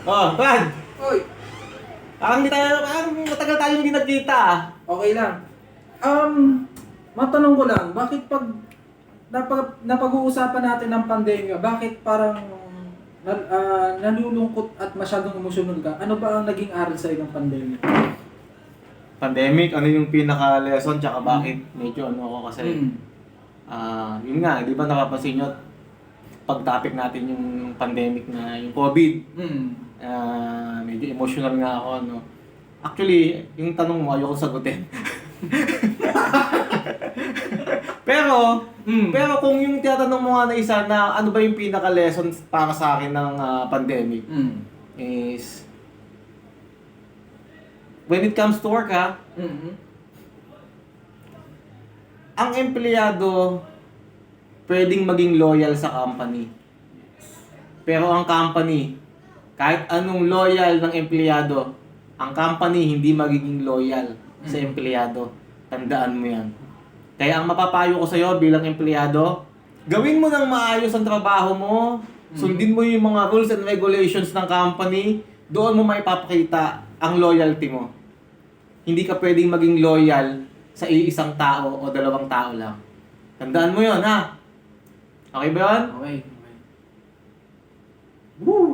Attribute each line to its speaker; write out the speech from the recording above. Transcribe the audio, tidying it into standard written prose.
Speaker 1: Oh, Brad!
Speaker 2: Oy,
Speaker 1: Parang matagal tayong hindi nagkita ah.
Speaker 2: okay lang. Matanong ko lang, bakit pag napag-uusapan natin ng pandemya, bakit parang nalulungkot at masyadong emosyonal ka? Ano ba ang naging aral sa'yo ng pandemya?
Speaker 1: Pandemic, ano yung pinaka-lesson tsaka bakit medyo ano ako kasi
Speaker 2: Mm.
Speaker 1: yun nga, di ba napapansin nyo pag topic natin yung pandemic na yung COVID,
Speaker 2: Mm.
Speaker 1: medyo emotional nga ako no. Actually, yung tanong mo ayoko sagutin. pero pero kung yung tinatanong mo nga na isa na ano ba yung pinaka-lesson para sa akin ng pandemic
Speaker 2: Mm.
Speaker 1: is when it comes to work
Speaker 2: Mm.
Speaker 1: ang empleyado pwedeng maging loyal sa company. Pero ang company, kahit anong loyal ng empleyado, ang company hindi magiging loyal sa empleyado. Tandaan mo yan. Kaya ang mapapayo ko sa'yo bilang empleyado, gawin mo ng maayos ang trabaho mo, sundin mo yung mga rules and regulations ng company, doon mo maipapakita ang loyalty mo. Hindi ka pwedeng maging loyal sa iisang tao o dalawang tao lang. Tandaan mo yon ha? Okay ba yun?
Speaker 2: Okay. Woo!